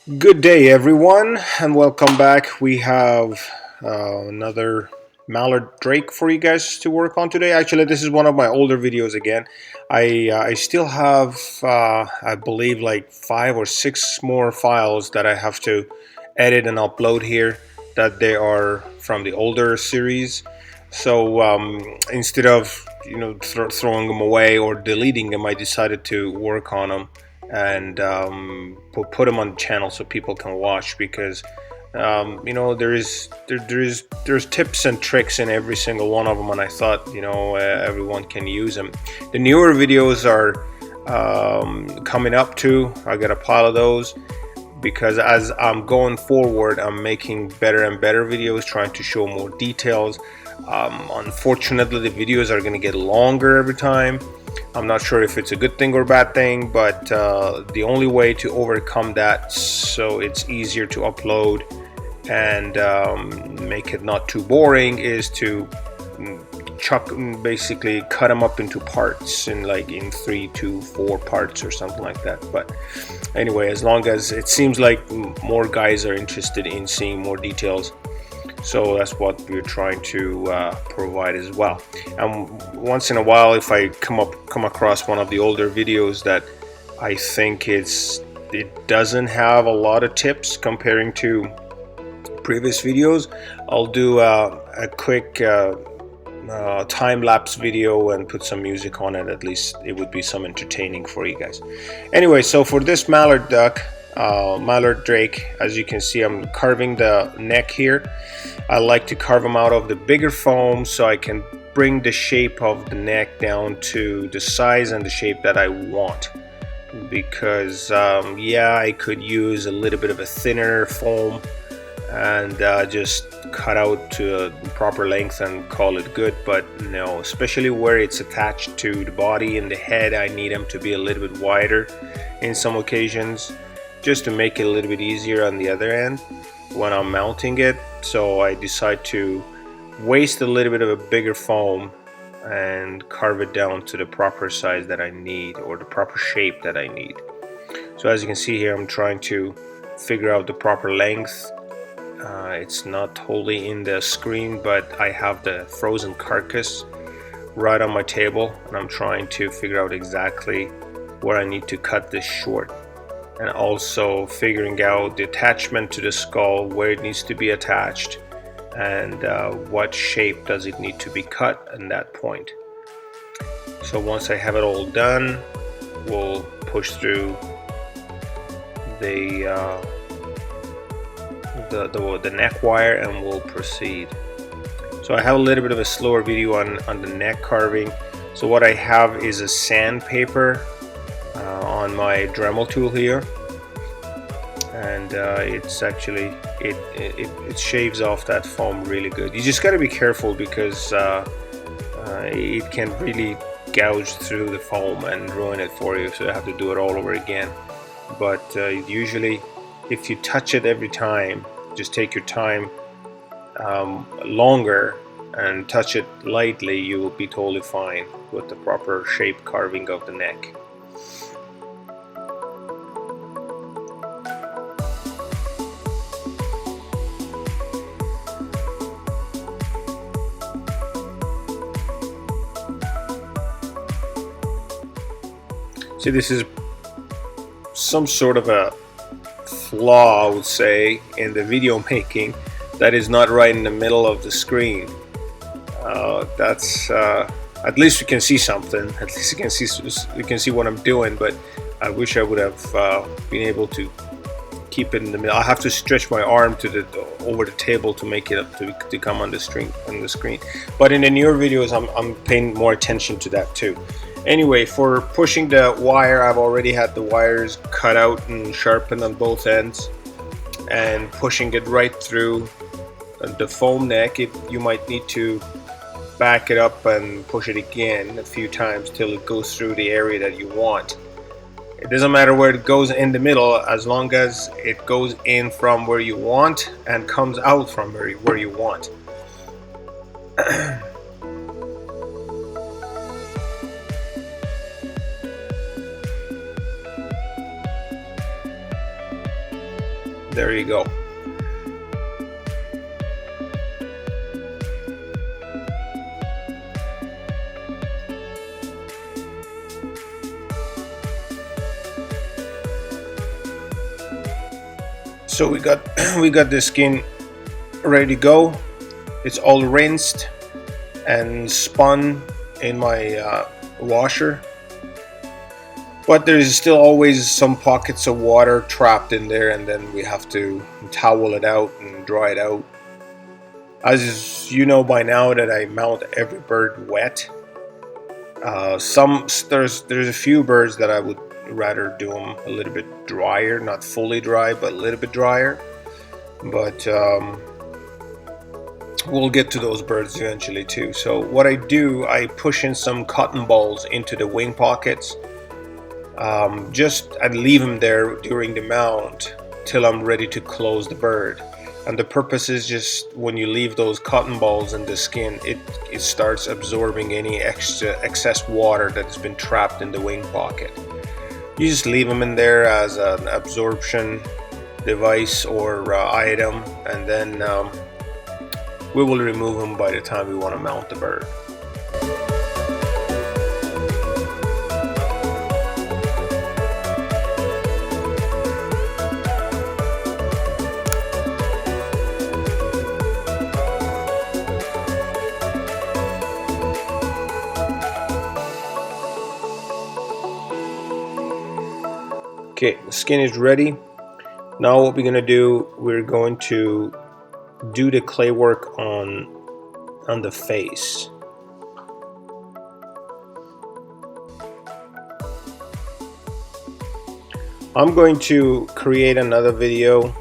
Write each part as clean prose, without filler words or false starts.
Good day, everyone, and welcome back. We have another Mallard Drake for you guys to work on today. Actually, this is one of my older videos again. I still have, I believe, like 5 or 6 more files that I have to edit and upload here. That they are from the older series. So instead of throwing them away or deleting them, I decided to work on them and put them on the channel so people can watch because there's tips and tricks in every single one of them, and I thought everyone can use them. The newer videos are coming up too. I got a pile of those because as I'm going forward, I'm making better and better videos, trying to show more details. Unfortunately, the videos are going to get longer every time. I'm not sure if it's a good thing or a bad thing, but the only way to overcome that so it's easier to upload and make it not too boring is to basically cut them up into parts in 3 to 4 parts or something like that. But anyway, as long as it seems like more guys are interested in seeing more details, so that's what we're trying to provide as well. And once in a while, if I come across one of the older videos that I think it doesn't have a lot of tips comparing to previous videos, I'll do a quick time-lapse video and put some music on it. At least it would be some entertaining for you guys. Anyway, so for this mallard drake, as you can see, I'm carving the neck here. I like to carve them out of the bigger foam so I can bring the shape of the neck down to the size and the shape that I want, because yeah, I could use a little bit of a thinner foam and just cut out to a proper length and call it good. But no, especially where it's attached to the body and the head, I need them to be a little bit wider in some occasions, just to make it a little bit easier on the other end when I'm mounting it. So I decide to waste a little bit of a bigger foam and carve it down to the proper size that I need, or the proper shape that I need. So as you can see here, I'm trying to figure out the proper length. It's not totally in the screen, but I have the frozen carcass right on my table, and I'm trying to figure out exactly where I need to cut this short, and also figuring out the attachment to the skull, where it needs to be attached, and what shape does it need to be cut at that point. So once I have it all done, we'll push through the neck wire and we'll proceed. So I have a little bit of a slower video on the neck carving. So what I have is a sandpaper on my Dremel tool here, and it's actually it shaves off that foam really good. You just got to be careful because it can really gouge through the foam and ruin it for you, so I have to do it all over again. But usually if you touch it every time, just take your time longer and touch it lightly, you will be totally fine with the proper shape carving of the neck. See, this is some sort of a flaw, I would say, in the video making, that is not right in the middle of the screen. That's at least you can see something. At least you can see what I'm doing. But I wish I would have been able to keep it in the middle. I have to stretch my arm to over the table to make it up to come on the screen. But in the newer videos, I'm paying more attention to that too. Anyway, for pushing the wire, I've already had the wires cut out and sharpened on both ends, and pushing it right through the foam neck. You might need to back it up and push it again a few times till it goes through the area that you want. It doesn't matter where it goes in the middle, as long as it goes in from where you want and comes out from where you want. There you go. So we got the skin ready to go. It's all rinsed and spun in my washer, but there's still always some pockets of water trapped in there, and then we have to towel it out and dry it out. As you know by now that I mount every bird wet. There's a few birds that I would rather do them a little bit drier, not fully dry, but a little bit drier. But we'll get to those birds eventually too. So what I do, I push in some cotton balls into the wing pockets. I'd leave them there during the mount till I'm ready to close the bird. And the purpose is just when you leave those cotton balls in the skin, it starts absorbing any excess water that's been trapped in the wing pocket. You just leave them in there as an absorption device or item, and then we will remove them by the time we want to mount the bird. Okay, the skin is ready. Now what we're going to do, we're going to do the clay work on the face. I'm going to create another video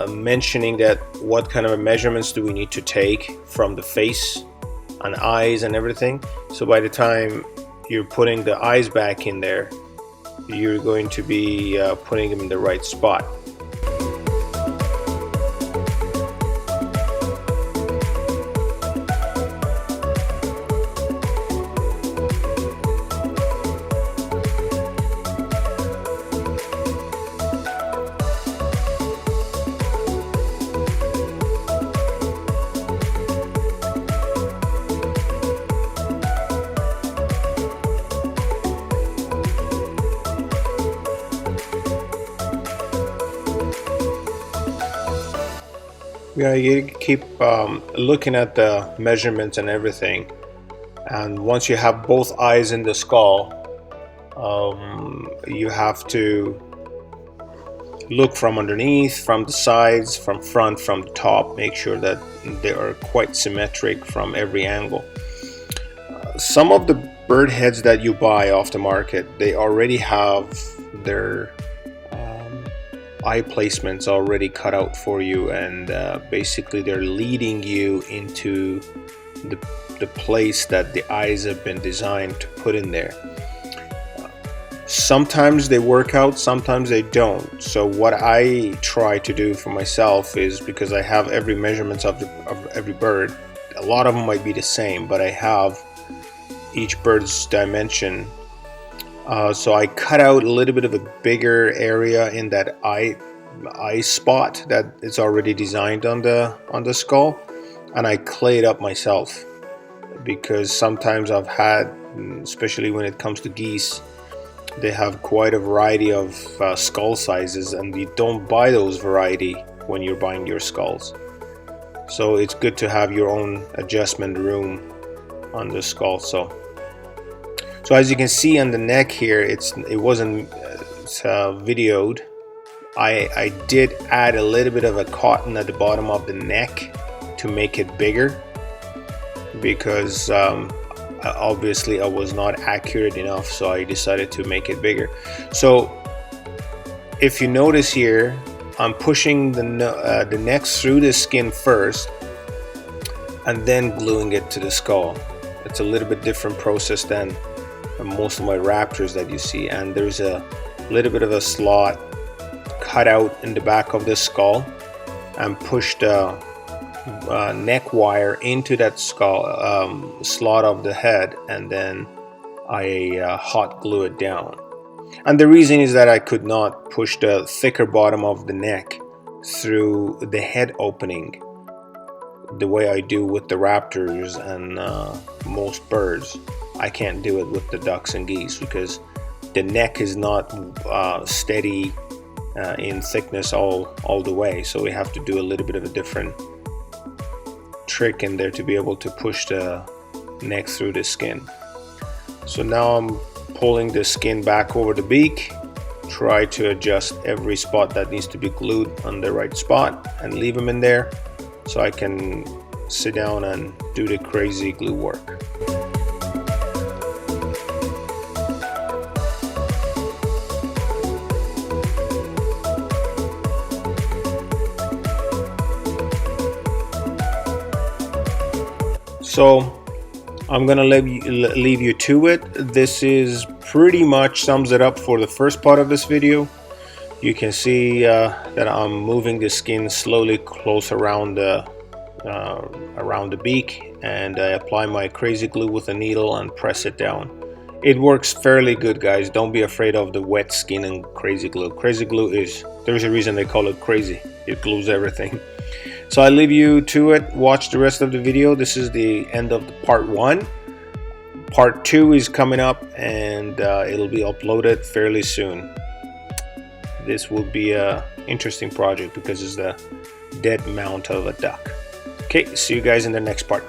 mentioning that what kind of measurements do we need to take from the face and eyes and everything. So by the time you're putting the eyes back in there, you're going to be putting them in the right spot. Yeah, you keep looking at the measurements and everything, and once you have both eyes in the skull, you have to look from underneath, from the sides, from front, from the top, make sure that they are quite symmetric from every angle. Some of the bird heads that you buy off the market, they already have their eye placements already cut out for you, and basically they're leading you into the place that the eyes have been designed to put in there. Sometimes they work out, sometimes they don't. So what I try to do for myself is, because I have every measurements of every bird, a lot of them might be the same, but I have each bird's dimension. So I cut out a little bit of a bigger area in that eye spot that it's already designed on the skull, and I clay it up myself, because sometimes I've had, especially when it comes to geese, they have quite a variety of skull sizes, and you don't buy those variety when you're buying your skulls. So it's good to have your own adjustment room on the skull. So as you can see on the neck here, it wasn't videoed. I did add a little bit of a cotton at the bottom of the neck to make it bigger, because obviously I was not accurate enough, so I decided to make it bigger. So if you notice here, I'm pushing the neck through the skin first and then gluing it to the skull. It's a little bit different process than most of my raptors that you see, and there's a little bit of a slot cut out in the back of the skull, and push the neck wire into that skull slot of the head, and then I hot glue it down. And the reason is that I could not push the thicker bottom of the neck through the head opening the way I do with the raptors and most birds. I can't do it with the ducks and geese because the neck is not steady in thickness all the way, so we have to do a little bit of a different trick in there to be able to push the neck through the skin. So now I'm pulling the skin back over the beak, try to adjust every spot that needs to be glued on the right spot and leave them in there so I can sit down and do the crazy glue work. So I'm gonna leave you to it. This is pretty much sums it up for the first part of this video. You can see that I'm moving the skin slowly close around the beak, and I apply my crazy glue with a needle and press it down. It works fairly good, guys. Don't be afraid of the wet skin and crazy glue. Crazy glue there's a reason they call it crazy. It glues everything. So I leave you to it. Watch the rest of the video. This is the end of the part 1. Part 2 is coming up, and it'll be uploaded fairly soon. This will be a interesting project because it's the dead mount of a duck. Okay, see you guys in the next part.